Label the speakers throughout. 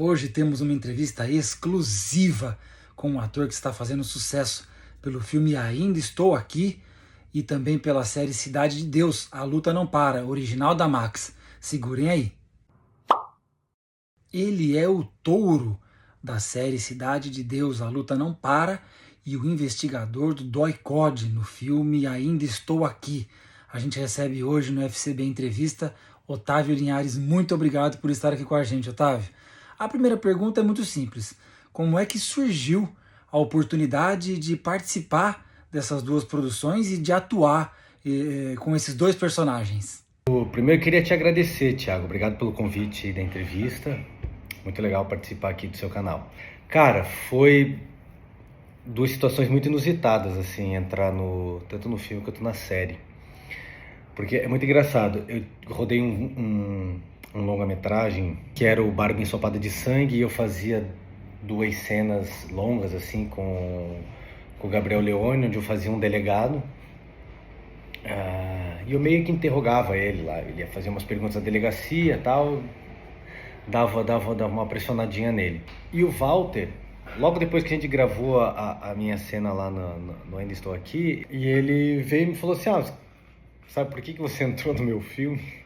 Speaker 1: Hoje temos uma entrevista exclusiva com um ator que está fazendo sucesso pelo filme Ainda Estou Aqui e também pela série Cidade de Deus, A Luta Não Para, original da Max. Segurem aí. Ele é o Touro da série Cidade de Deus, A Luta Não Para, e o investigador do DOI-CODE no filme Ainda Estou Aqui. A gente recebe hoje no FCB Entrevista Otávio Linhares. Muito obrigado por estar aqui com a gente, Otávio. A primeira pergunta é muito simples. Como é que surgiu a oportunidade de participar dessas duas produções e de atuar com esses dois personagens?
Speaker 2: Primeiro, eu queria te agradecer, Thiago. Obrigado pelo convite da entrevista. Muito legal participar aqui do seu canal. Cara, foi duas situações muito inusitadas, assim, entrar tanto no filme quanto na série. Porque é muito engraçado. Eu rodei um longa-metragem que era o Barba Ensopada de Sangue, e eu fazia duas cenas longas, assim, com o Gabriel Leone, onde eu fazia um delegado. E eu meio que interrogava ele lá. Ele ia fazer umas perguntas da delegacia e tal, dava uma pressionadinha nele. E o Walter, logo depois que a gente gravou a minha cena lá no Ainda Estou Aqui, e ele veio e me falou assim: sabe por que você entrou no meu filme?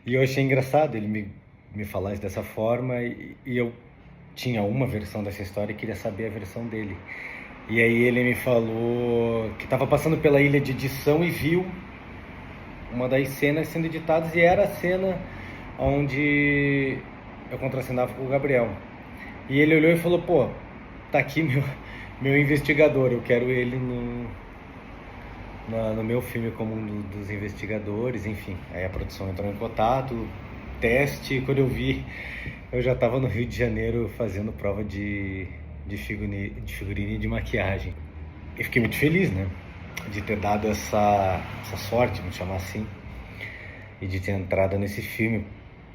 Speaker 2: E eu achei engraçado ele me falar isso dessa forma, e eu tinha uma versão dessa história e queria saber a versão dele. E aí ele me falou que estava passando pela ilha de edição e viu uma das cenas sendo editadas, e era a cena onde eu contracenava com o Gabriel. E ele olhou e falou: pô, tá aqui meu investigador, eu quero ele no meu filme como um dos investigadores, enfim. Aí a produção entrou em contato, teste, e quando eu vi, eu já estava no Rio de Janeiro fazendo prova de figurino e de maquiagem. Eu fiquei muito feliz, né, de ter dado essa sorte, vamos chamar assim, e de ter entrado nesse filme,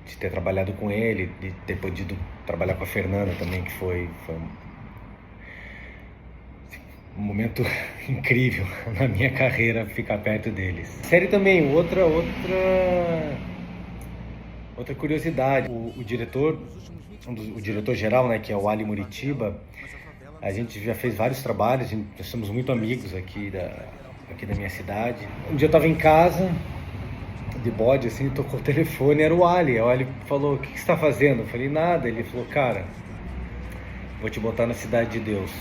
Speaker 2: de ter trabalhado com ele, de ter podido trabalhar com a Fernanda também, que foi um momento incrível na minha carreira, ficar perto deles. Série também, outra curiosidade, o diretor geral, né, que é o Ali Muritiba, a gente já fez vários trabalhos, nós somos muito amigos aqui da minha cidade. Um dia eu estava em casa, de bode, assim, tocou o telefone, era o Ali. O Ali falou: o que você está fazendo? Eu falei: nada. Ele falou: cara, vou te botar na Cidade de Deus.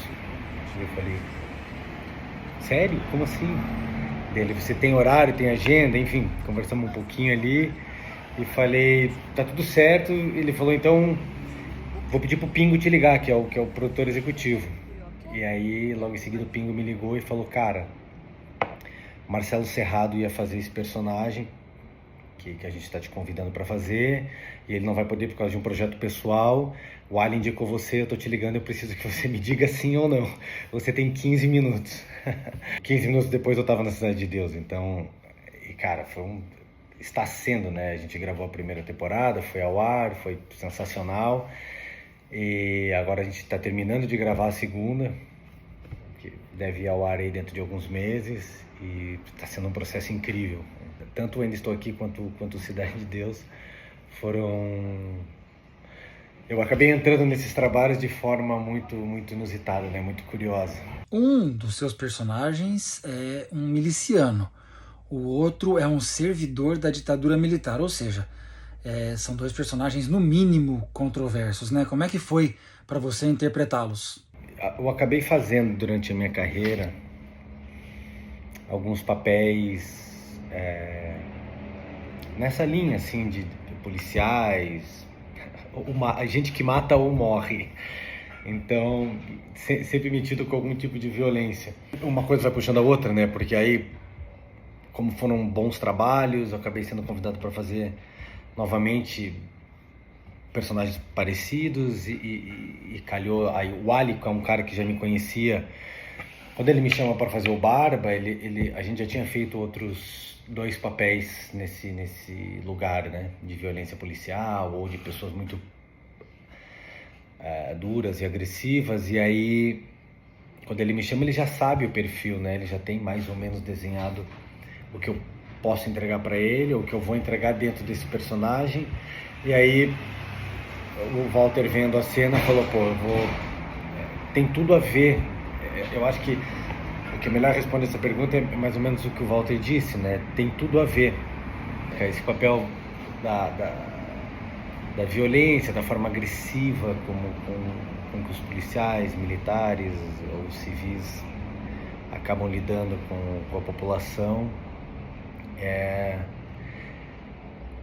Speaker 2: Eu falei: sério? Como assim? Dele: você tem horário, tem agenda? Enfim, conversamos um pouquinho ali e falei: tá tudo certo. Ele falou: então vou pedir pro Pingo te ligar, que é o produtor executivo. E aí logo em seguida o Pingo me ligou e falou: cara, Marcelo Serrado ia fazer esse personagem que a gente está te convidando para fazer, e ele não vai poder por causa de um projeto pessoal. O Ali indicou você, eu tô te ligando, eu preciso que você me diga sim ou não. Você tem 15 minutos. 15 minutos depois eu tava na Cidade de Deus. Então, e cara, está sendo, né? A gente gravou a primeira temporada, foi ao ar, foi sensacional. E agora a gente está terminando de gravar a segunda, que deve ir ao ar aí dentro de alguns meses, e está sendo um processo incrível. Tanto Ainda Estou Aqui quanto Cidade de Deus eu acabei entrando nesses trabalhos de forma muito, muito inusitada, né? Muito curiosa.
Speaker 1: Um dos seus personagens é um miliciano, o outro é um servidor da ditadura militar, ou seja, são dois personagens no mínimo controversos, né? Como é que foi para você interpretá-los?
Speaker 2: Eu acabei fazendo durante a minha carreira alguns papéis nessa linha, assim, de policiais, a gente que mata ou morre. Então, sempre metido com algum tipo de violência. Uma coisa vai puxando a outra, né? Porque aí, como foram bons trabalhos, eu acabei sendo convidado para fazer novamente personagens parecidos, e calhou. Aí o Ali, que é um cara que já me conhecia, quando ele me chama para fazer o Barba, a gente já tinha feito outros dois papéis nesse lugar, né, de violência policial ou de pessoas muito duras e agressivas. E aí, quando ele me chama, ele já sabe o perfil, né? Ele já tem mais ou menos desenhado o que eu posso entregar para ele, ou o que eu vou entregar dentro desse personagem. E aí o Walter vendo a cena falou, pô, tem tudo a ver. Eu acho que o que é melhor responder essa pergunta é mais ou menos o que o Walter disse, né? Tem tudo a ver. Esse papel da violência, da forma agressiva com que os policiais, militares ou civis acabam lidando com a população.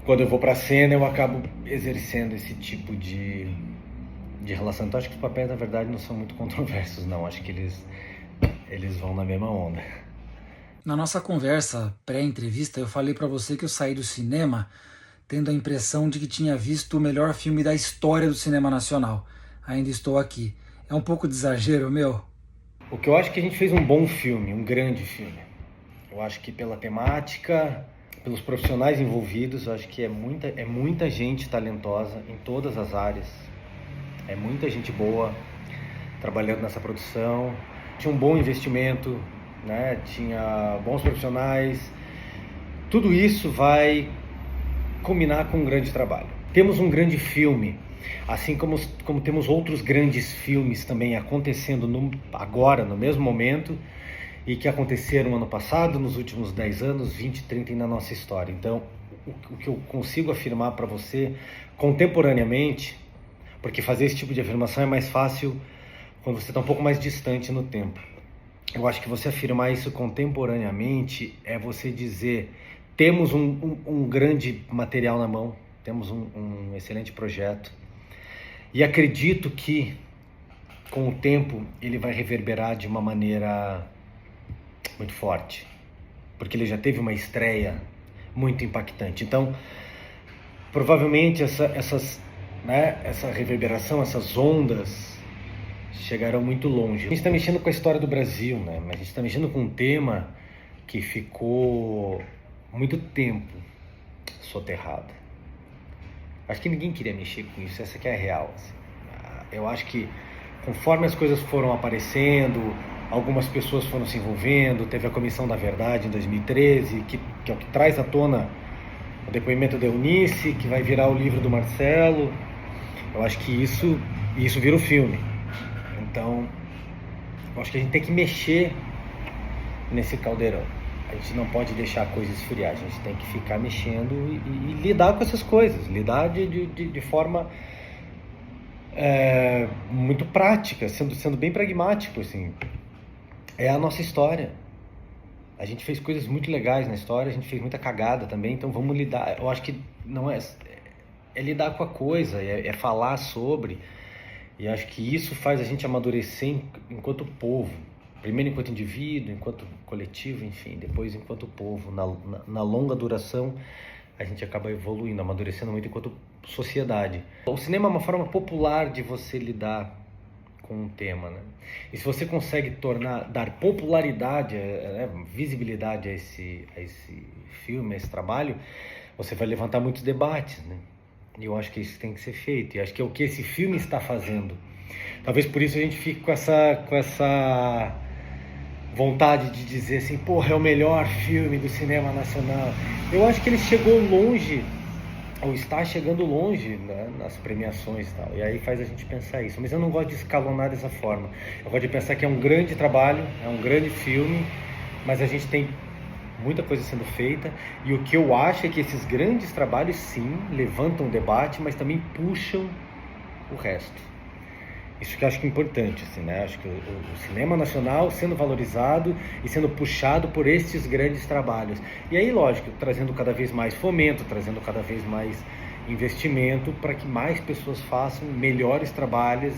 Speaker 2: Quando eu vou para a cena, eu acabo exercendo esse tipo de relação. Então, acho que os papéis, na verdade, não são muito controversos, não. Acho que eles vão na mesma onda.
Speaker 1: Na nossa conversa pré-entrevista, eu falei para você que eu saí do cinema tendo a impressão de que tinha visto o melhor filme da história do cinema nacional. Ainda estou aqui. É um pouco de exagero, meu?
Speaker 2: O que eu acho que a gente fez um bom filme, um grande filme. Eu acho que pela temática, pelos profissionais envolvidos, eu acho que é muita gente talentosa em todas as áreas. É muita gente boa trabalhando nessa produção. Tinha um bom investimento, né? Tinha bons profissionais. Tudo isso vai combinar com um grande trabalho. Temos um grande filme, assim como temos outros grandes filmes também acontecendo agora, no mesmo momento, e que aconteceram ano passado, nos últimos 10 anos, 20, 30 e na nossa história. Então, o que eu consigo afirmar para você contemporaneamente, porque fazer esse tipo de afirmação é mais fácil quando você está um pouco mais distante no tempo. Eu acho que você afirmar isso contemporaneamente é você dizer: temos um grande material na mão, temos um excelente projeto, e acredito que com o tempo ele vai reverberar de uma maneira muito forte, porque ele já teve uma estreia muito impactante. Então, provavelmente essa reverberação, essas ondas chegarão muito longe. A gente está mexendo com a história do Brasil, né? Mas a gente está mexendo com um tema que ficou muito tempo soterrado. Acho que ninguém queria mexer com isso, essa que é a real. Assim. Eu acho que conforme as coisas foram aparecendo, algumas pessoas foram se envolvendo, teve a Comissão da Verdade em 2013, que é o que traz à tona o depoimento da Eunice, que vai virar o livro do Marcelo. Eu acho que isso vira o filme. Então, eu acho que a gente tem que mexer nesse caldeirão. A gente não pode deixar a coisa esfriar, a gente tem que ficar mexendo e lidar com essas coisas, lidar de forma muito prática, sendo bem pragmático, assim. É a nossa história. A gente fez coisas muito legais na história, a gente fez muita cagada também, então vamos lidar. Eu acho que não é lidar com a coisa, é falar sobre, e acho que isso faz a gente amadurecer enquanto povo. Primeiro enquanto indivíduo, enquanto coletivo, enfim, depois enquanto povo. Na longa duração, a gente acaba evoluindo, amadurecendo muito enquanto sociedade. O cinema é uma forma popular de você lidar com um tema, né? E se você consegue dar popularidade, visibilidade a esse filme, a esse trabalho, você vai levantar muitos debates, né? E eu acho que isso tem que ser feito, e acho que é o que esse filme está fazendo. Talvez por isso a gente fique com essa vontade de dizer assim, porra, é o melhor filme do cinema nacional. Eu acho que ele chegou longe, ou está chegando longe, né, nas premiações e tal, e aí faz a gente pensar isso. Mas eu não gosto de escalonar dessa forma. Eu gosto de pensar que é um grande trabalho, é um grande filme, mas a gente tem muita coisa sendo feita, e o que eu acho é que esses grandes trabalhos, sim, levantam o debate, mas também puxam o resto. Isso que eu acho que é importante, assim, né? Acho que o cinema nacional sendo valorizado e sendo puxado por estes grandes trabalhos. E aí, lógico, trazendo cada vez mais fomento, trazendo cada vez mais investimento para que mais pessoas façam melhores trabalhos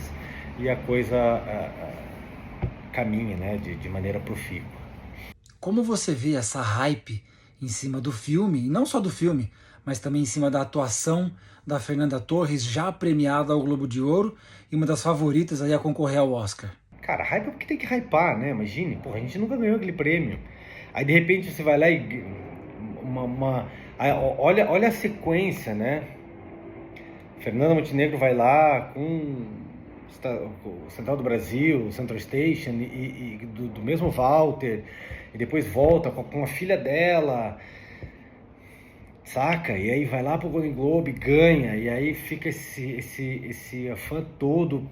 Speaker 2: e a coisa caminhe, né? De maneira profícua.
Speaker 1: Como você vê essa hype em cima do filme, e não só do filme, mas também em cima da atuação da Fernanda Torres, já premiada ao Globo de Ouro e uma das favoritas aí a concorrer ao Oscar?
Speaker 2: Cara, hype é porque tem que hypar, né? Imagine, porra, a gente nunca ganhou aquele prêmio. Aí de repente você vai lá e olha a sequência, né? Fernanda Montenegro vai lá com o Central do Brasil, o Central Station, e do mesmo Walter, e depois volta com a filha dela. saca? E aí vai lá pro Golden Globe, ganha, e aí fica esse fã todo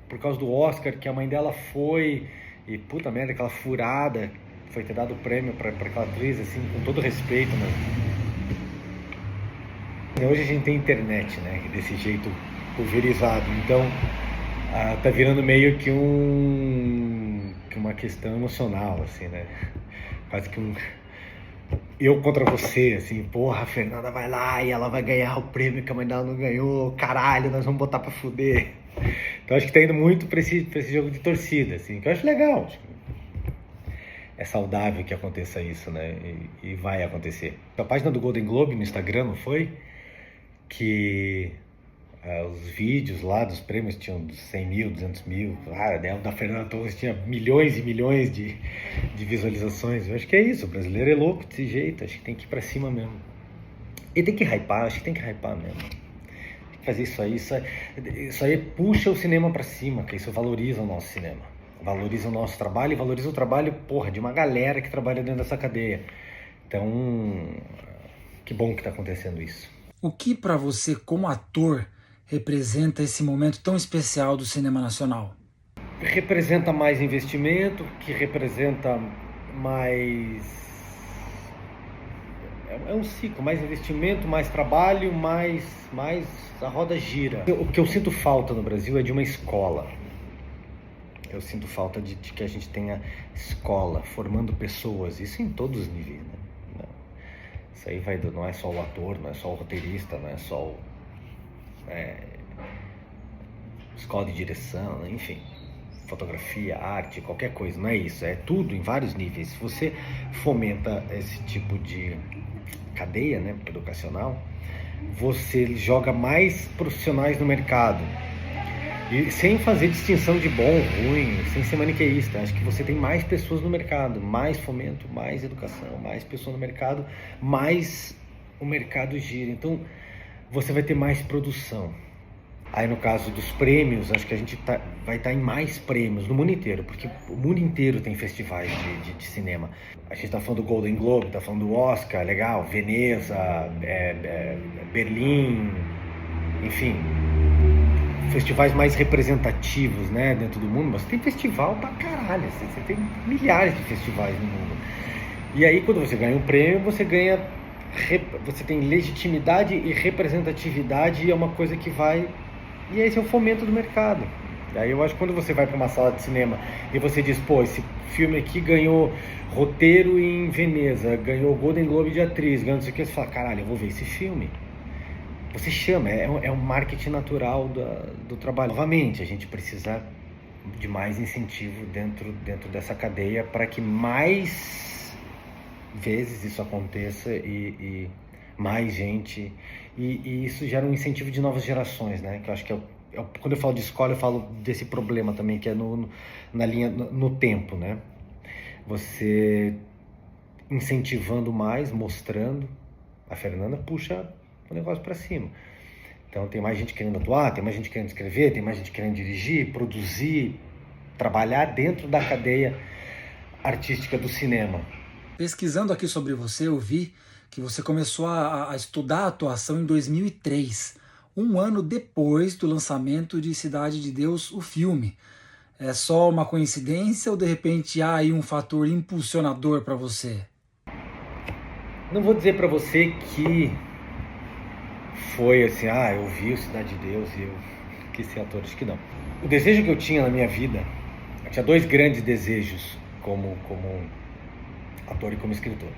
Speaker 2: por causa do Oscar, que a mãe dela foi, e puta merda, aquela furada, foi ter dado o prêmio pra aquela atriz, assim, com todo respeito, né? Hoje a gente tem internet, né, desse jeito pulverizado, então tá virando meio que uma questão emocional, assim, né? Quase que eu contra você, assim, porra, a Fernanda vai lá e ela vai ganhar o prêmio que a mãe dela não ganhou, caralho, nós vamos botar pra fuder. Então acho que tá indo muito pra esse jogo de torcida, assim, que eu acho legal. Acho que é saudável que aconteça isso, né? E vai acontecer. A página do Golden Globe no Instagram, não foi? Que os vídeos lá dos prêmios tinham 100 mil, 200 mil, da Fernanda Torres tinha milhões e milhões de visualizações. Eu acho que é isso, o brasileiro é louco desse jeito, acho que tem que ir pra cima mesmo. E tem que hypar, acho que tem que hypar mesmo. Tem que fazer isso aí puxa o cinema pra cima, que isso valoriza o nosso cinema. Valoriza o nosso trabalho e valoriza o trabalho, porra, de uma galera que trabalha dentro dessa cadeia. Então, que bom que tá acontecendo isso.
Speaker 1: O que para você, como ator, representa esse momento tão especial do cinema nacional?
Speaker 2: Representa mais investimento, que representa mais... É um ciclo, mais investimento, mais trabalho, mais a roda gira. O que eu sinto falta no Brasil é de uma escola. Eu sinto falta de que a gente tenha escola, formando pessoas, isso em todos os níveis, né? Isso aí não é só o ator, não é só o roteirista, não é só escola de direção, enfim, fotografia, arte, qualquer coisa, não é isso, é tudo em vários níveis. Se você fomenta esse tipo de cadeia, né, educacional, você joga mais profissionais no mercado. E sem fazer distinção de bom, ruim, sem ser maniqueísta. Acho que você tem mais pessoas no mercado, mais fomento, mais educação, mais pessoas no mercado, mais o mercado gira. Então, você vai ter mais produção. Aí, no caso dos prêmios, acho que a gente vai estar em mais prêmios no mundo inteiro, porque o mundo inteiro tem festivais de cinema. A gente está falando do Golden Globe, está falando do Oscar, legal, Veneza, Berlim, enfim... festivais mais representativos, né, dentro do mundo, mas tem festival pra caralho, você tem milhares de festivais no mundo. E aí quando você ganha um prêmio, você tem legitimidade e representatividade, e é uma coisa que vai... E esse é o fomento do mercado. E aí eu acho que quando você vai para uma sala de cinema e você diz, pô, esse filme aqui ganhou roteiro em Veneza, ganhou Golden Globe de atriz, ganhou não sei o que, você fala, caralho, eu vou ver esse filme. Você chama, é um marketing natural do trabalho. Novamente, a gente precisa de mais incentivo dentro dessa cadeia para que mais vezes isso aconteça e mais gente... E isso gera um incentivo de novas gerações, né? Que eu acho que quando eu falo de escola, eu falo desse problema também, que é na linha, no tempo, né? Você incentivando mais, mostrando. A Fernanda puxa o negócio para cima. Então tem mais gente querendo atuar, tem mais gente querendo escrever, tem mais gente querendo dirigir, produzir, trabalhar dentro da cadeia artística do cinema.
Speaker 1: Pesquisando aqui sobre você, eu vi que você começou a estudar a atuação em 2003, um ano depois do lançamento de Cidade de Deus, o filme. É só uma coincidência ou de repente há aí um fator impulsionador para você?
Speaker 2: Não vou dizer para você que foi assim, eu vi o Cidade de Deus e eu quis ser ator, acho que não. O desejo que eu tinha na minha vida, eu tinha dois grandes desejos como ator e como escritor.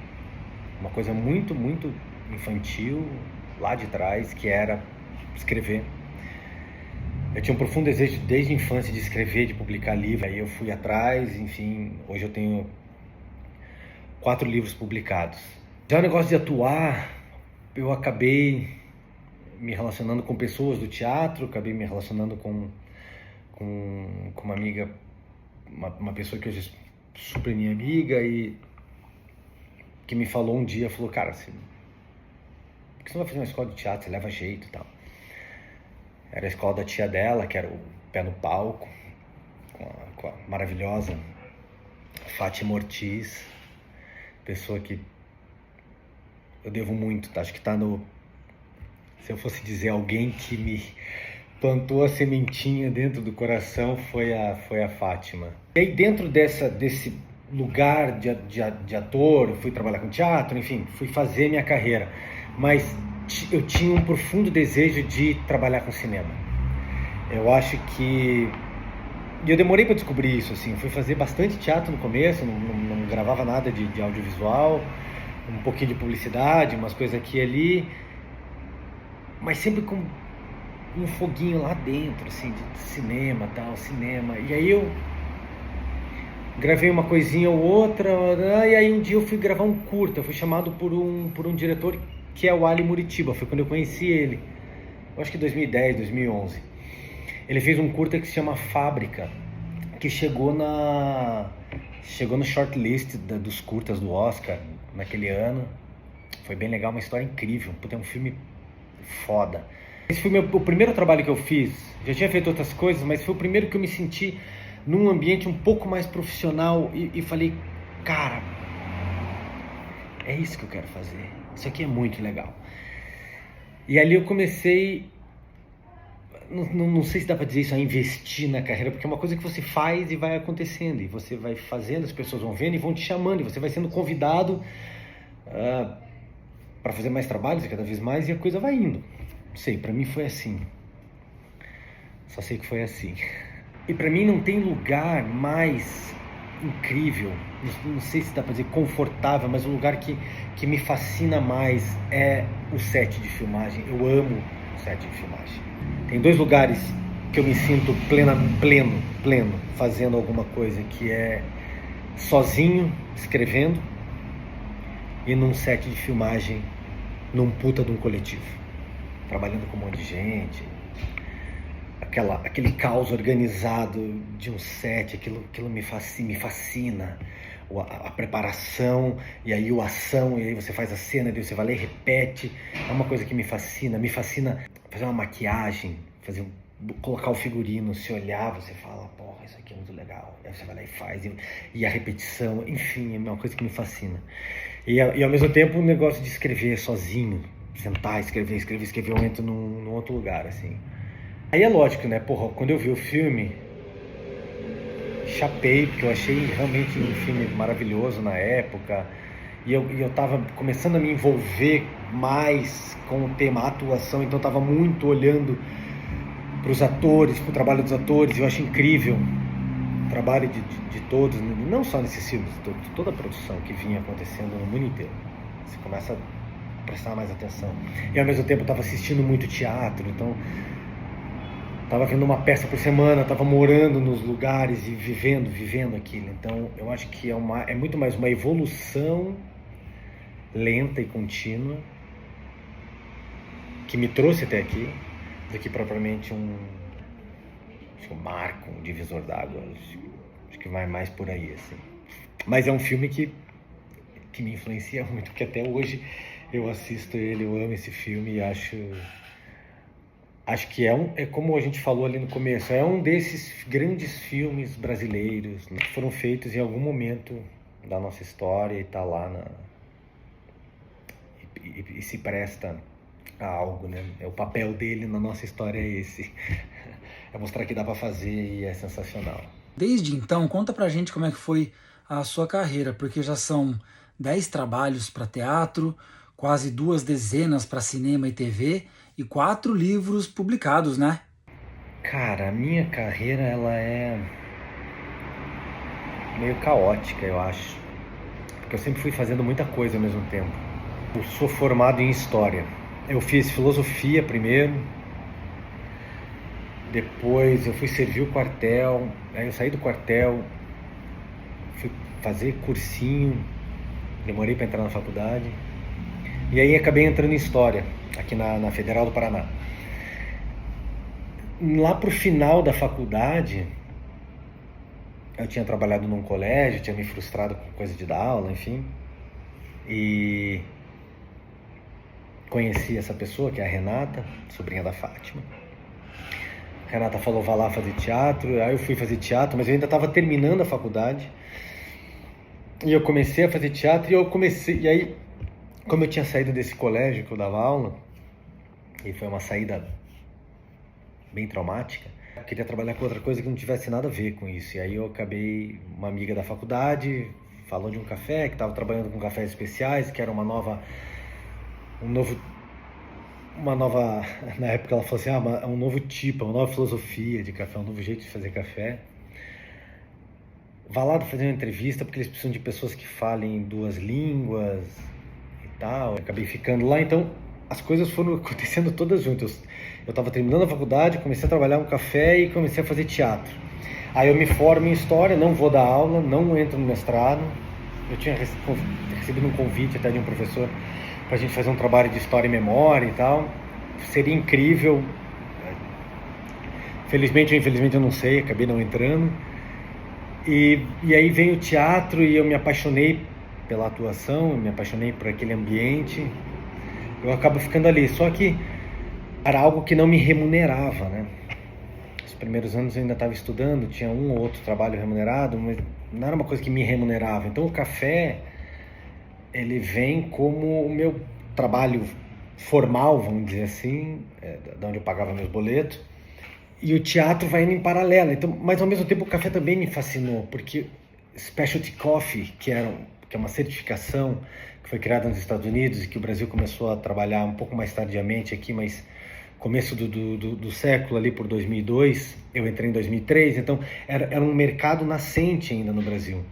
Speaker 2: Uma coisa muito, muito infantil, lá de trás, que era escrever. Eu tinha um profundo desejo desde a infância de escrever, de publicar livro. Aí eu fui atrás, enfim, hoje eu tenho 4 livros publicados. Já o negócio de atuar, eu acabei me relacionando com pessoas do teatro, acabei me relacionando com uma amiga, uma pessoa que hoje é super minha amiga e que me falou um dia, falou, cara, por que você não vai fazer uma escola de teatro, você leva jeito e tal. Era a escola da tia dela, que era o pé no palco, com a maravilhosa Fátima Ortiz, pessoa que eu devo muito, tá? Acho que tá no... Se eu fosse dizer alguém que me plantou a sementinha dentro do coração, foi a Fátima. E aí dentro desse lugar de ator, fui trabalhar com teatro, enfim, fui fazer minha carreira. Mas eu tinha um profundo desejo de trabalhar com cinema. Eu acho que... E eu demorei para descobrir isso, assim. Eu fui fazer bastante teatro no começo, não gravava nada de audiovisual, um pouquinho de publicidade, umas coisas aqui e ali, mas sempre com um foguinho lá dentro, assim, de cinema, tal, cinema. E aí eu gravei uma coisinha ou outra, e aí um dia eu fui gravar um curta, eu fui chamado por um diretor que é o Ali Muritiba, foi quando eu conheci ele, eu acho que 2010, 2011. Ele fez um curta que se chama Fábrica, que chegou no shortlist dos curtas do Oscar naquele ano. Foi bem legal, uma história incrível, é um filme foda. Esse foi o primeiro trabalho que eu fiz. Já tinha feito outras coisas, mas foi o primeiro que eu me senti num ambiente um pouco mais profissional e falei, cara, é isso que eu quero fazer. Isso aqui é muito legal. E ali eu comecei, não sei se dá para dizer isso, a investir na carreira, porque é uma coisa que você faz e vai acontecendo, e você vai fazendo, as pessoas vão vendo e vão te chamando, e você vai sendo convidado para fazer mais trabalhos e cada vez mais, e a coisa vai indo. Não sei, para mim foi assim. Só sei que foi assim. E para mim não tem lugar mais incrível, não sei se dá para dizer confortável, mas o lugar que me fascina mais é o set de filmagem. Eu amo o set de filmagem. Tem dois lugares que eu me sinto pleno fazendo alguma coisa, que é sozinho, escrevendo, e num set de filmagem, num puta de um coletivo, trabalhando com um monte de gente, aquele caos organizado de um set, aquilo me fascina. A preparação, e aí a ação, e aí você faz a cena, daí você vai lá e repete. É uma coisa que me fascina fazer uma maquiagem, colocar o figurino, se olhar, você fala, porra, isso aqui é muito legal. Aí você vai lá e faz, e a repetição, enfim, é uma coisa que me fascina. E ao mesmo tempo o negócio de escrever sozinho, sentar, escrever, eu entro num outro lugar, assim. Aí é lógico, né, porra, quando eu vi o filme, chapei, porque eu achei realmente um filme maravilhoso na época, e eu tava começando a me envolver mais com o tema atuação, então eu tava muito olhando para os atores, para o trabalho dos atores. Eu acho incrível o trabalho de todos, não só nesses filmes, de toda a produção que vinha acontecendo no mundo inteiro. Você começa a prestar mais atenção. E ao mesmo tempo eu estava assistindo muito teatro, então estava vendo uma peça por semana, estava morando nos lugares e vivendo aquilo. Então eu acho que é muito mais uma evolução lenta e contínua que me trouxe até aqui, do que propriamente um marco, um divisor d'água. Acho que vai mais por aí, assim. Mas é um filme que me influencia muito, porque até hoje eu assisto ele, eu amo esse filme e acho que é como a gente falou ali no começo, é um desses grandes filmes brasileiros, né, que foram feitos em algum momento da nossa história e tá lá e se presta a algo, né? O papel dele na nossa história é esse. É mostrar que dá para fazer e é sensacional.
Speaker 1: Desde então, conta pra gente como é que foi a sua carreira, porque já são 10 trabalhos para teatro, quase 2 dezenas para cinema e TV e 4 livros publicados, né?
Speaker 2: Cara, a minha carreira, ela é meio caótica, eu acho. Porque eu sempre fui fazendo muita coisa ao mesmo tempo. Eu sou formado em História. Eu fiz Filosofia primeiro, depois eu fui servir o quartel, aí eu saí do quartel, fui fazer cursinho, demorei para entrar na faculdade, e aí acabei entrando em História, aqui na Federal do Paraná. Lá pro final da faculdade, eu tinha trabalhado num colégio, tinha me frustrado com coisa de dar aula, enfim, e conheci essa pessoa, que é a Renata, sobrinha da Fátima. A Renata falou, vá lá fazer teatro. Aí eu fui fazer teatro, mas eu ainda estava terminando a faculdade. E eu comecei a fazer teatro e aí como eu tinha saído desse colégio que eu dava aula, e foi uma saída bem traumática, eu queria trabalhar com outra coisa que não tivesse nada a ver com isso. E aí eu acabei, uma amiga da faculdade falou de um café, que estava trabalhando com cafés especiais, que era uma nova, na época ela falou assim, é um novo tipo, uma nova filosofia de café, um novo jeito de fazer café. Vá lá fazer uma entrevista, porque eles precisam de pessoas que falem 2 línguas e tal. Eu acabei ficando lá, então as coisas foram acontecendo todas juntas. Eu estava terminando a faculdade, comecei a trabalhar no café e comecei a fazer teatro. Aí eu me formo em História, não vou dar aula, não entro no mestrado. Eu tinha recebido um convite até de um professor para a gente fazer um trabalho de História e Memória e tal. Seria incrível. Felizmente ou infelizmente eu não sei, acabei não entrando. E aí veio o teatro e eu me apaixonei pela atuação, eu me apaixonei por aquele ambiente. Eu acabo ficando ali, só que era algo que não me remunerava, né? Os primeiros anos eu ainda estava estudando, tinha um ou outro trabalho remunerado, mas não era uma coisa que me remunerava. Então o café, ele vem como o meu trabalho formal, vamos dizer assim, de onde eu pagava meus boletos. E o teatro vai indo em paralelo. Então, mas ao mesmo tempo o café também me fascinou, porque Specialty Coffee, que é uma certificação que foi criada nos Estados Unidos e que o Brasil começou a trabalhar um pouco mais tardiamente aqui, mas começo do século ali por 2002, eu entrei em 2003, então era um mercado nascente ainda no Brasil.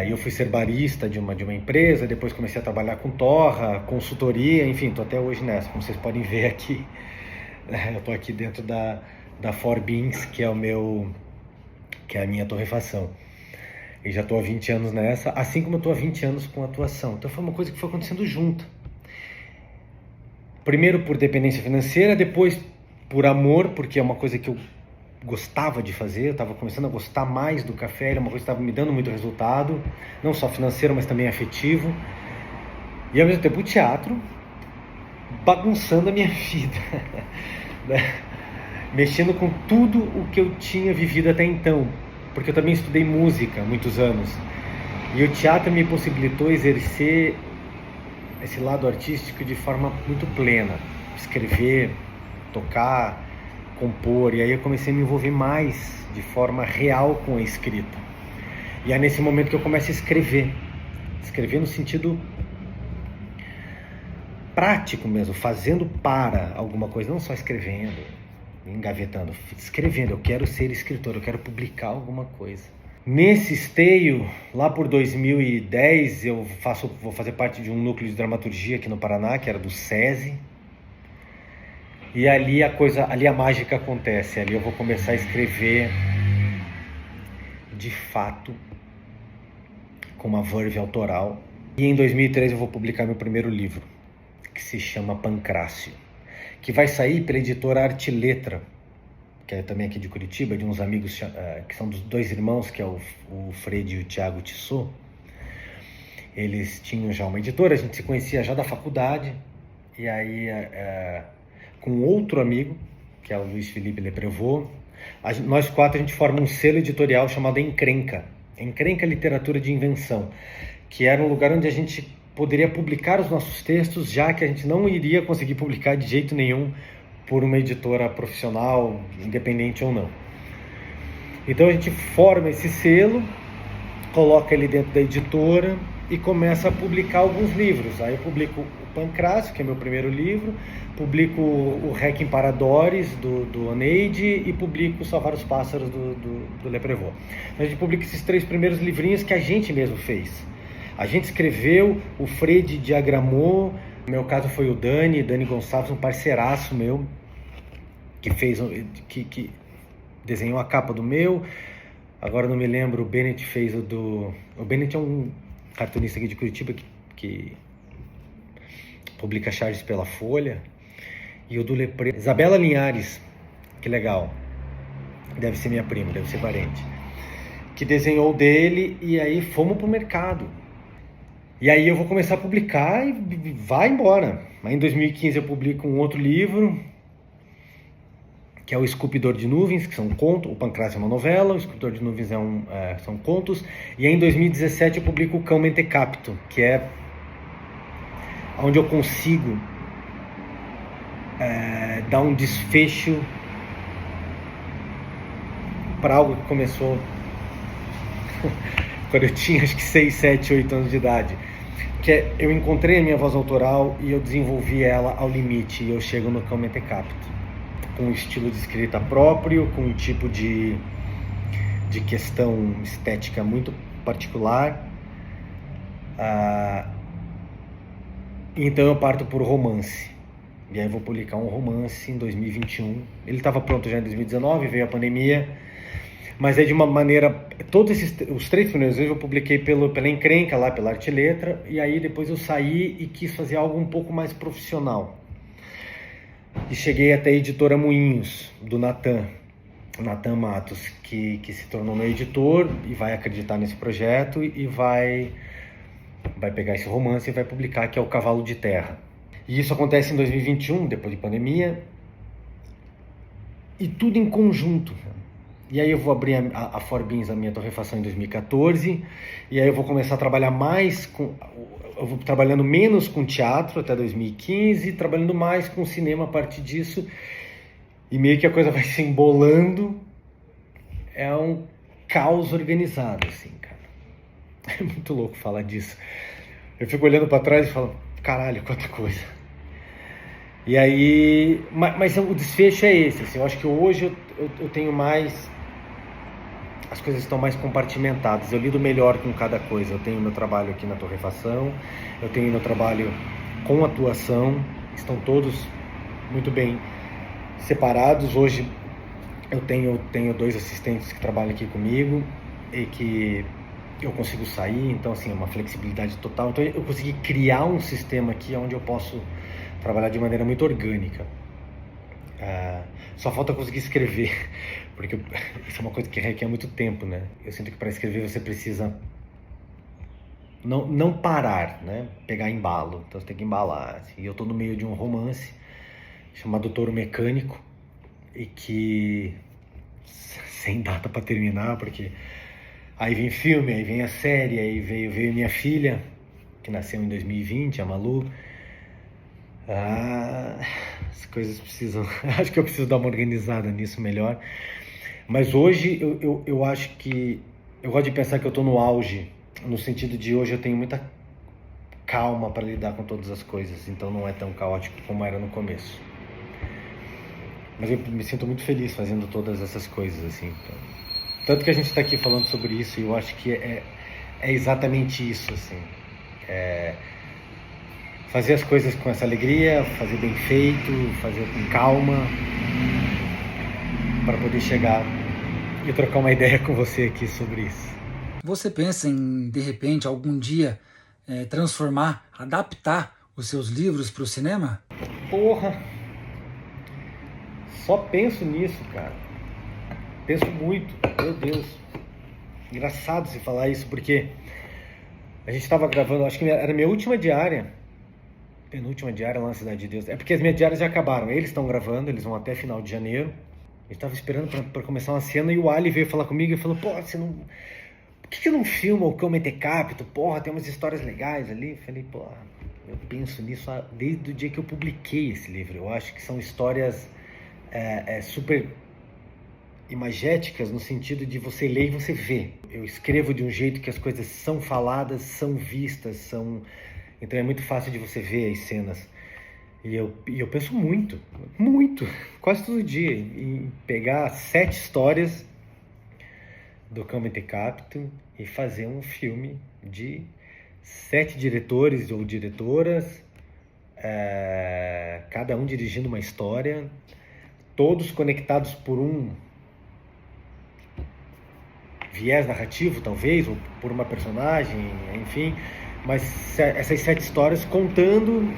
Speaker 2: Eu fui ser barista de uma empresa, depois comecei a trabalhar com torra, consultoria, enfim, estou até hoje nessa, como vocês podem ver aqui. Eu estou aqui dentro da Four Beans, que é a minha torrefação. E já estou há 20 anos nessa, assim como eu estou há 20 anos com atuação. Então foi uma coisa que foi acontecendo junto. Primeiro por dependência financeira, depois por amor, porque é uma coisa que eu gostava de fazer. Eu estava começando a gostar mais do café, era uma coisa que estava me dando muito resultado, não só financeiro, mas também afetivo. E ao mesmo tempo o teatro, bagunçando a minha vida, mexendo com tudo o que eu tinha vivido até então, porque eu também estudei música há muitos anos, e o teatro me possibilitou exercer esse lado artístico de forma muito plena, escrever, tocar, compor, e aí eu comecei a me envolver mais de forma real com a escrita. E é nesse momento que eu começo a escrever no sentido prático mesmo, fazendo para alguma coisa, não só escrevendo, engavetando, escrevendo. Eu quero ser escritor, eu quero publicar alguma coisa. Nesse esteio, lá por 2010, eu vou fazer parte de um núcleo de dramaturgia aqui no Paraná, que era do SESI, e ali a mágica acontece. Ali eu vou começar a escrever de fato com uma verve autoral, e em 2013 eu vou publicar meu primeiro livro, que se chama Pancrácio, que vai sair pela editora Arte e Letra, que é também aqui de Curitiba, de uns amigos que são dos 2 irmãos, que é o Fred e o Thiago Tissot. Eles tinham já uma editora, a gente se conhecia já da faculdade, e aí com outro amigo, que é o Luiz Felipe Leprevot, nós 4 a gente forma um selo editorial chamado Encrenca Literatura de Invenção, que era um lugar onde a gente poderia publicar os nossos textos, já que a gente não iria conseguir publicar de jeito nenhum por uma editora profissional, independente ou não. Então a gente forma esse selo, coloca ele dentro da editora e começa a publicar alguns livros. Aí eu publico o Pancrácio, que é meu primeiro livro, publico o Requiem para Doris, do Oneide, e publico Salvar os Pássaros, do Leprevot. Então a gente publica esses 3 primeiros livrinhos que a gente mesmo fez. A gente escreveu, o Fred diagramou, no meu caso foi o Dani Gonçalves, um parceiraço meu, que desenhou a capa do meu. Agora não me lembro, o Bennett fez o Bennett é um cartunista aqui de Curitiba que publica charges pela Folha. E o do Lepre, Isabela Linhares, que legal, deve ser minha prima, deve ser parente, que desenhou dele, e aí fomos pro mercado. E aí eu vou começar a publicar e vai embora. Aí em 2015 eu publico um outro livro, que é o Esculpidor de Nuvens, que são contos. O Pancrácio é uma novela, o Esculpidor de Nuvens são contos. E aí em 2017 eu publico o Cão Mentecapto, que é onde eu consigo dar um desfecho para algo que começou quando eu tinha acho que 6, 7, 8 anos de idade, que é, eu encontrei a minha voz autoral e eu desenvolvi ela ao limite, e eu chego no Cão Mentecapto com um estilo de escrita próprio, com um tipo de questão estética muito particular. Então eu parto por romance, e aí eu vou publicar um romance em 2021. Ele estava pronto já em 2019, veio a pandemia, mas é de uma maneira, todos os 3 primeiros vezes eu publiquei pela Encrenca, lá pela Arte e Letra, e aí depois eu saí e quis fazer algo um pouco mais profissional. E cheguei até a editora Moinhos, do Natan Matos, que se tornou meu editor e vai acreditar nesse projeto e vai pegar esse romance e vai publicar, que é o Cavalo de Terra. E isso acontece em 2021, depois de pandemia, e tudo em conjunto. E aí eu vou abrir a Forbins, a minha torrefação, em 2014, e aí eu vou começar a trabalhar mais eu vou trabalhando menos com teatro até 2015, trabalhando mais com cinema a partir disso, e meio que a coisa vai se embolando. É um caos organizado, assim, cara. É muito louco falar disso. Eu fico olhando para trás e falo, caralho, quanta coisa. E aí, mas o desfecho é esse, assim, eu acho que hoje eu tenho mais, as coisas estão mais compartimentadas, eu lido melhor com cada coisa. Eu tenho meu trabalho aqui na torrefação, eu tenho meu trabalho com atuação, estão todos muito bem separados. Hoje eu tenho 2 assistentes que trabalham aqui comigo e que eu consigo sair, então assim, é uma flexibilidade total. Então eu consegui criar um sistema aqui onde eu posso trabalhar de maneira muito orgânica. Só falta conseguir escrever, porque isso é uma coisa que requer muito tempo, né? Eu sinto que para escrever você precisa não parar, né? Pegar embalo, então você tem que embalar. Assim. E eu estou no meio de um romance chamado Touro Mecânico, e que sem data para terminar, porque aí vem filme, aí vem a série, aí veio minha filha, que nasceu em 2020, a Malu. As coisas precisam... Acho que eu preciso dar uma organizada nisso melhor. Mas hoje eu acho que... Eu gosto de pensar que eu estou no auge, no sentido de hoje eu tenho muita calma para lidar com todas as coisas. Então não é tão caótico como era no começo. Mas eu me sinto muito feliz fazendo todas essas coisas, assim. Tanto que a gente está aqui falando sobre isso, e eu acho que é exatamente isso, assim. Fazer as coisas com essa alegria, fazer bem feito, fazer com calma, para poder chegar e trocar uma ideia com você aqui sobre isso.
Speaker 1: Você pensa em, de repente, algum dia transformar, adaptar os seus livros para o cinema?
Speaker 2: Porra! Só penso nisso, cara. Penso muito, meu Deus. Engraçado você falar isso, porque a gente estava gravando, acho que era a minha última diária, penúltima diária lá na Cidade de Deus. É porque as minhas diárias já acabaram, eles estão gravando, eles vão até final de janeiro. Eu estava esperando para começar uma cena e o Ali veio falar comigo e falou, pô, você não... Por que não filma o Cão Mentecapto? Porra, tem umas histórias legais ali. Eu falei, pô, eu penso nisso desde o dia que eu publiquei esse livro. Eu acho que são histórias super imagéticas, no sentido de você ler e você ver. Eu escrevo de um jeito que as coisas são faladas, são vistas, então é muito fácil de você ver as cenas. E eu penso muito, quase todo dia, em pegar 7 histórias do Cão Mentecapto e fazer um filme de 7 diretores ou diretoras, cada um dirigindo uma história, todos conectados por um viés narrativo, talvez, ou por uma personagem, enfim, mas essas 7 histórias contando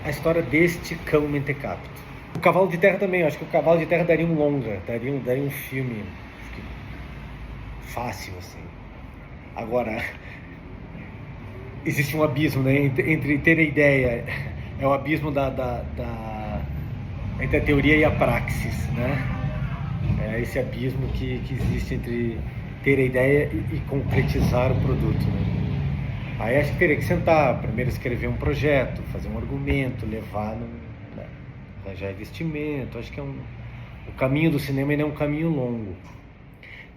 Speaker 2: a história deste Cão Mentecapto. O Cavalo de Terra também, eu acho que o Cavalo de Terra daria um longa, daria um filme fácil, assim. Agora, existe um abismo, né, entre ter a ideia, é o abismo entre a teoria e a praxis, né? É esse abismo que existe entre ter a ideia e concretizar o produto, né? Aí acho que teria que sentar, primeiro escrever um projeto, fazer um argumento, levar no, né, arranjar investimento. Acho que o caminho do cinema ainda é um caminho longo.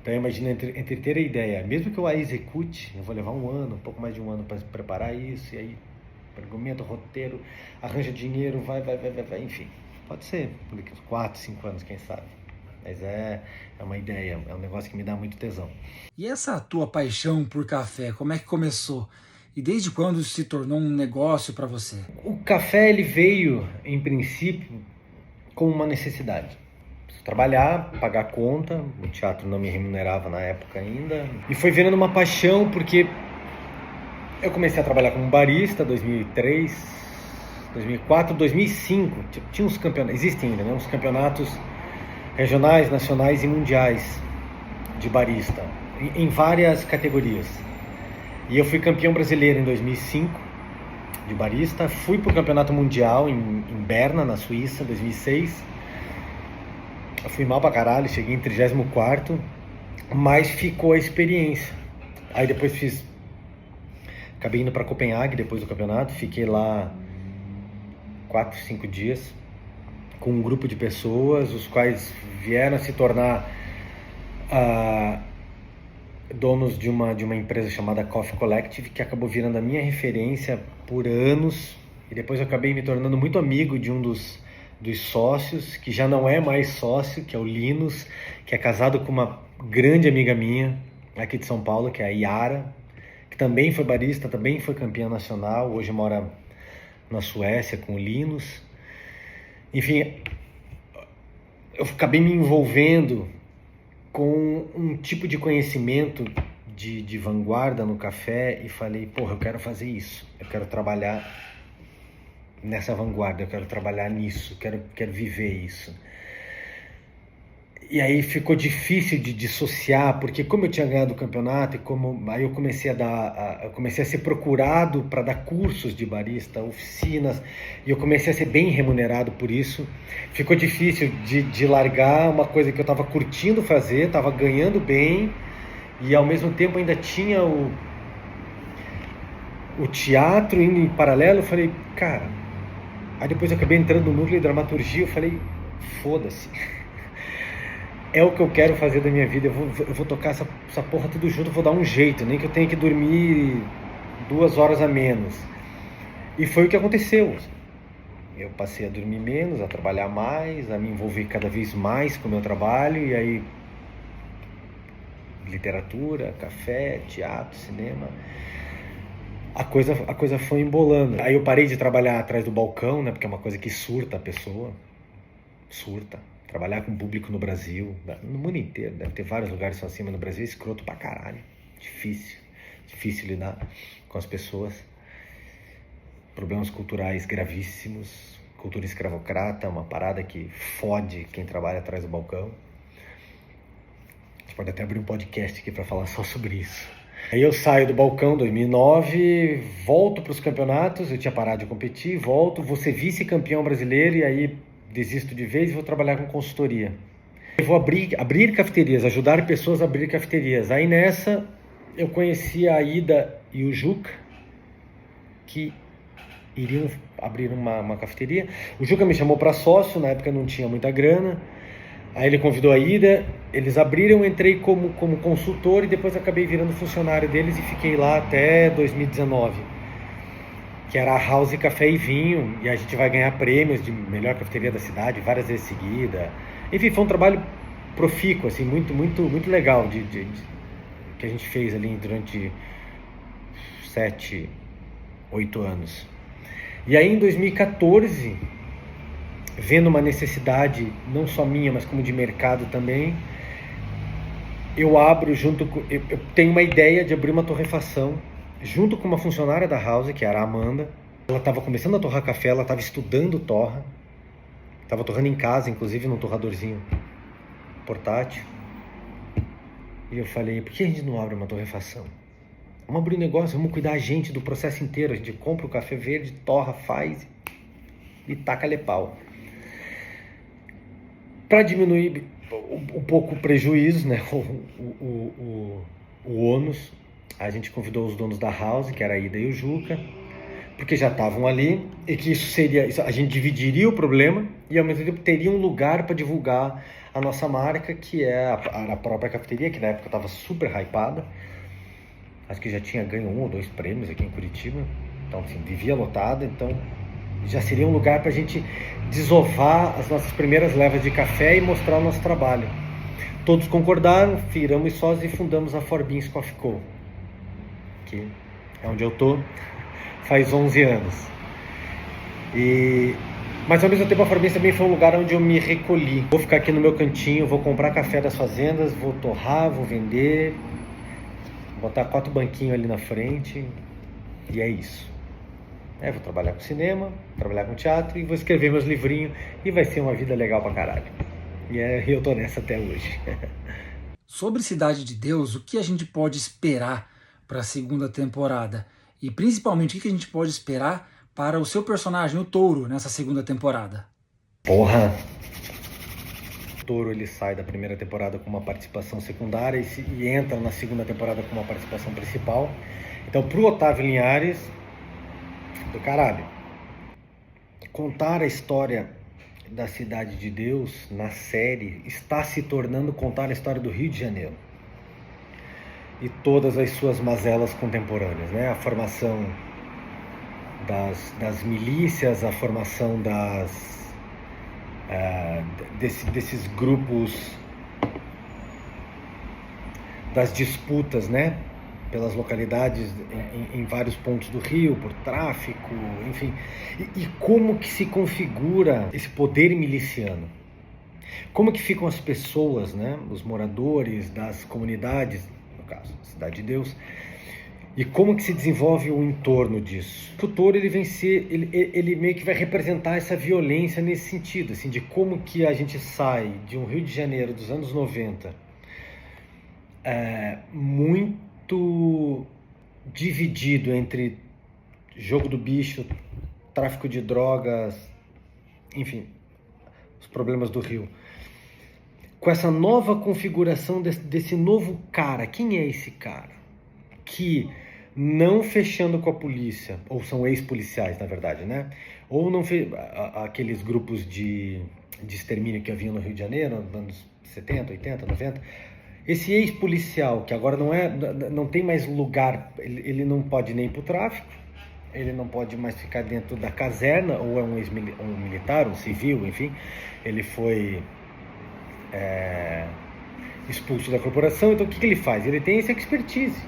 Speaker 2: Então imagina, entre ter a ideia, mesmo que eu a execute, eu vou levar um ano, um pouco mais de um ano para preparar isso, e aí argumento, roteiro, arranja dinheiro, vai, enfim. Pode ser, por 4, 5 anos, quem sabe. Mas é uma ideia, é um negócio que me dá muito tesão.
Speaker 1: E essa tua paixão por café, como é que começou? E desde quando isso se tornou um negócio para você?
Speaker 2: O café, ele veio, em princípio, como uma necessidade. Preciso trabalhar, pagar a conta, o teatro não me remunerava na época ainda. E foi virando uma paixão porque eu comecei a trabalhar como barista em 2003, 2004, 2005. Tinha uns campeonatos, existem ainda, né? Uns campeonatos regionais, nacionais e mundiais de barista, em várias categorias. E eu fui campeão brasileiro em 2005 de barista, fui para o campeonato mundial em Berna, na Suíça, em 2006. Eu fui mal pra caralho, cheguei em 34º, mas ficou a experiência. Aí depois acabei indo para Copenhague depois do campeonato, fiquei lá 4, 5 dias com um grupo de pessoas, os quais vieram a se tornar donos de uma empresa chamada Coffee Collective, que acabou virando a minha referência por anos. E depois eu acabei me tornando muito amigo de um dos sócios, que já não é mais sócio, que é o Linus, que é casado com uma grande amiga minha aqui de São Paulo, que é a Yara, que também foi barista, também foi campeã nacional, hoje mora na Suécia com o Linus. Enfim, eu acabei me envolvendo com um tipo de conhecimento de vanguarda no café e falei, porra, eu quero fazer isso, eu quero trabalhar nessa vanguarda, eu quero trabalhar nisso, quero viver isso. E aí ficou difícil de dissociar, porque como eu tinha ganhado o campeonato, aí eu comecei a ser procurado para dar cursos de barista, oficinas, e eu comecei a ser bem remunerado por isso. Ficou difícil de largar uma coisa que eu estava curtindo fazer, estava ganhando bem, e ao mesmo tempo ainda tinha o teatro indo em paralelo. Eu falei, cara... Aí depois eu acabei entrando no núcleo de dramaturgia, eu falei, foda-se. É o que eu quero fazer da minha vida, eu vou tocar essa porra tudo junto, eu vou dar um jeito, nem que eu tenha que dormir 2 horas a menos. E foi o que aconteceu. Eu passei a dormir menos, a trabalhar mais, a me envolver cada vez mais com o meu trabalho, e aí literatura, café, teatro, cinema... A coisa foi embolando. Aí eu parei de trabalhar atrás do balcão, né? Porque é uma coisa que surta a pessoa. Surta. Trabalhar com público no Brasil, no mundo inteiro. Deve ter vários lugares só assim, mas no Brasil é escroto pra caralho. Difícil lidar com as pessoas. Problemas culturais gravíssimos. Cultura escravocrata, uma parada que fode quem trabalha atrás do balcão. A gente pode até abrir um podcast aqui pra falar só sobre isso. Aí eu saio do balcão em 2009, volto para os campeonatos, eu tinha parado de competir, volto, vou ser vice-campeão brasileiro e aí desisto de vez e vou trabalhar com consultoria. Eu vou abrir cafeterias, ajudar pessoas a abrir cafeterias. Aí nessa eu conheci a Ida e o Juca, que iriam abrir uma cafeteria. O Juca me chamou para sócio, na época eu não tinha muita grana. Aí ele convidou a Ida, eles abriram, entrei como consultor e depois acabei virando funcionário deles e fiquei lá até 2019, que era a House Café e Vinho, e a gente vai ganhar prêmios de melhor cafeteria da cidade várias vezes seguida. Enfim, foi um trabalho profícuo, assim, muito legal que a gente fez ali durante 7, 8 anos. E aí em 2014... vendo uma necessidade, não só minha, mas como de mercado também, eu tenho uma ideia de abrir uma torrefação junto com uma funcionária da House, que era a Amanda. Ela estava começando a torrar café, ela estava estudando torra, estava torrando em casa, inclusive num torradorzinho portátil. E eu falei, por que a gente não abre uma torrefação? Vamos abrir um negócio, vamos cuidar a gente do processo inteiro, a gente compra o café verde, torra, faz e taca-lhe pau. Para diminuir um pouco o prejuízo, né? o ônus, A gente convidou os donos da house, que era a Ida e o Juca, porque já estavam ali, e que a gente dividiria o problema e ao mesmo tempo teria um lugar para divulgar a nossa marca, que é a própria cafeteria, que na época estava super hypada. Acho que já tinha ganho 1 ou 2 prêmios aqui em Curitiba, então assim, vivia lotada, então já seria um lugar para a gente desovar as nossas primeiras levas de café e mostrar o nosso trabalho. Todos concordaram, viramos sócios e fundamos a Forbins Coffee Co, que é onde eu tô faz 11 anos. Mas ao mesmo tempo a Forbins também foi um lugar onde eu me recolhi. Vou ficar aqui no meu cantinho, vou comprar café das fazendas, vou torrar, vou vender, botar 4 banquinhos ali na frente, e é isso. Vou trabalhar com cinema, trabalhar com teatro e vou escrever meus livrinhos e vai ser uma vida legal pra caralho. E eu tô nessa até hoje.
Speaker 1: Sobre Cidade de Deus, o que a gente pode esperar para a segunda temporada? E principalmente, o que a gente pode esperar para o seu personagem, o Touro, nessa segunda temporada?
Speaker 2: Porra! O Touro, ele sai da primeira temporada com uma participação secundária e entra na segunda temporada com uma participação principal. Então, pro Otávio Linhares, do caralho, contar a história da Cidade de Deus na série está se tornando contar a história do Rio de Janeiro e todas as suas mazelas contemporâneas, né? A formação das milícias, a formação desses grupos, das disputas, né, pelas localidades em vários pontos do Rio, por tráfico, enfim, e como que se configura esse poder miliciano, como que ficam as pessoas, né, os moradores das comunidades, no caso, Cidade de Deus, e como que se desenvolve o entorno disso. O Touro, ele meio que vai representar essa violência nesse sentido, assim, de como que a gente sai de um Rio de Janeiro dos anos 90, muito dividido entre jogo do bicho, tráfico de drogas, enfim, os problemas do Rio. Com essa nova configuração desse novo cara. Quem é esse cara? Que não fechando com a polícia, ou são ex-policiais, na verdade, né? Ou não aqueles grupos de extermínio que haviam no Rio de Janeiro, nos anos 70, 80, 90. Esse ex-policial, que agora não tem mais lugar, ele não pode nem ir para o tráfico, ele não pode mais ficar dentro da caserna, ou é um militar, um civil, enfim, ele foi expulso da corporação. Então o que ele faz? Ele tem essa expertise.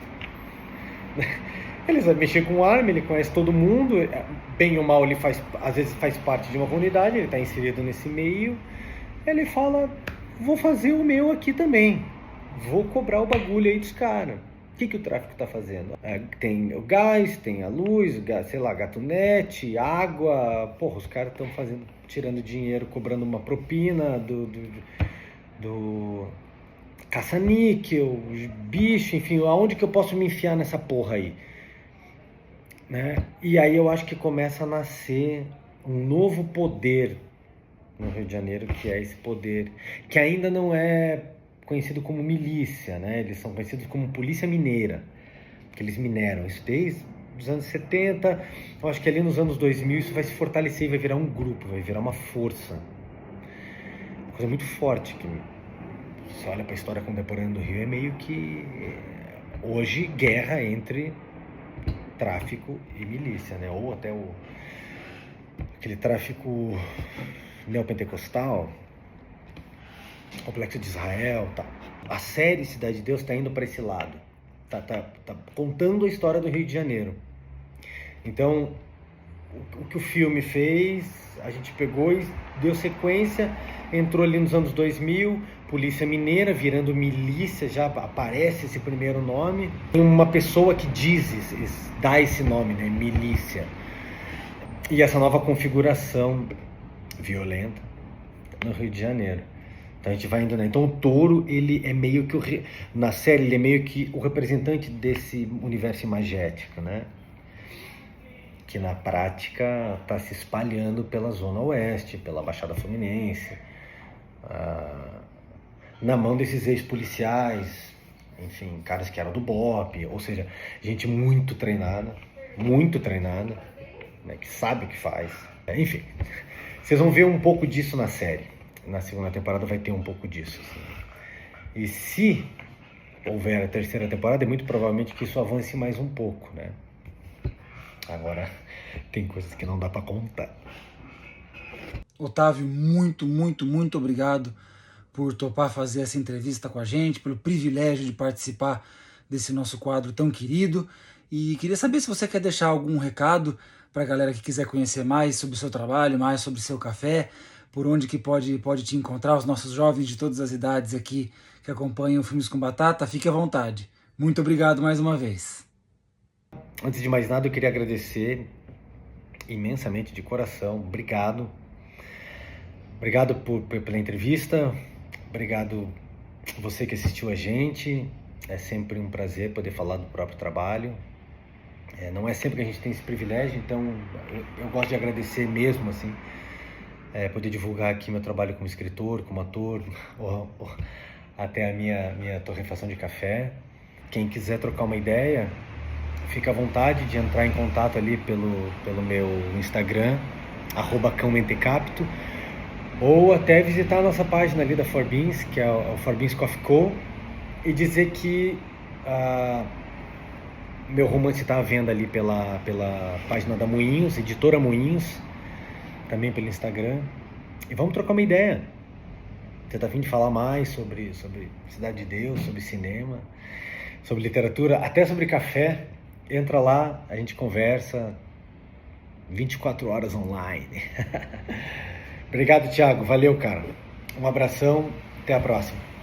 Speaker 2: Ele sabe mexer com arma, ele conhece todo mundo, bem ou mal ele às vezes faz parte de uma comunidade, ele está inserido nesse meio, ele fala, vou fazer o meu aqui também, vou cobrar o bagulho aí dos caras. O que o tráfico está fazendo? Tem o gás, tem a luz, sei lá, gatunete, água, porra, os caras estão tirando dinheiro, cobrando uma propina do caça-níquel, bicho, enfim, aonde que eu posso me enfiar nessa porra aí? Né? E aí eu acho que começa a nascer um novo poder no Rio de Janeiro, que é esse poder, que ainda não é conhecido como milícia, né? Eles são conhecidos como polícia mineira, que eles mineram isso desde os anos 70, eu acho que ali nos anos 2000 isso vai se fortalecer e vai virar um grupo, vai virar uma força, uma coisa muito forte, que você olha para a história contemporânea do Rio, é meio que hoje guerra entre tráfico e milícia, né? Ou até aquele tráfico neopentecostal, Complexo de Israel, tá. A série Cidade de Deus está indo para esse lado, tá contando a história do Rio de Janeiro. Então, o que o filme fez, a gente pegou e deu sequência, entrou ali nos anos 2000, Polícia Mineira virando milícia, já aparece esse primeiro nome. Uma pessoa que dá esse nome, né, milícia. E essa nova configuração violenta no Rio de Janeiro. Então a gente vai indo, né? Então o Touro, ele é meio que na série, ele é meio que o representante desse universo imagético, né? Que na prática está se espalhando pela Zona Oeste, pela Baixada Fluminense, na mão desses ex-policiais, enfim, caras que eram do BOPE, ou seja, gente muito treinada, né, que sabe o que faz. Enfim, vocês vão ver um pouco disso na série. Na segunda temporada vai ter um pouco disso. Assim. E se houver a terceira temporada, é muito provavelmente que isso avance mais um pouco, né? Agora, tem coisas que não dá para contar.
Speaker 1: Otávio, muito obrigado por topar fazer essa entrevista com a gente, pelo privilégio de participar desse nosso quadro tão querido. E queria saber se você quer deixar algum recado para a galera que quiser conhecer mais sobre o seu trabalho, mais sobre o seu café, por onde que pode te encontrar, os nossos jovens de todas as idades aqui que acompanham Filmes com Batata. Fique à vontade. Muito obrigado mais uma vez.
Speaker 2: Antes de mais nada, eu queria agradecer imensamente, de coração. Obrigado. Obrigado pela entrevista. Obrigado você que assistiu a gente. É sempre um prazer poder falar do próprio trabalho. Não é sempre que a gente tem esse privilégio, então eu gosto de agradecer mesmo, assim, poder divulgar aqui meu trabalho como escritor, como ator, ou até a minha torrefação de café. Quem quiser trocar uma ideia, fica à vontade de entrar em contato ali pelo meu Instagram, @cãomentecapto, ou até visitar a nossa página ali da Forbins, que é o Forbins Coffee Co., e dizer que meu romance está à venda ali pela página da Moinhos, editora Moinhos, também pelo Instagram. E vamos trocar uma ideia. Você está a fim de falar mais sobre Cidade de Deus, sobre cinema, sobre literatura, até sobre café? Entra lá, a gente conversa 24 horas online. Obrigado, Thiago. Valeu, cara. Um abração. Até a próxima.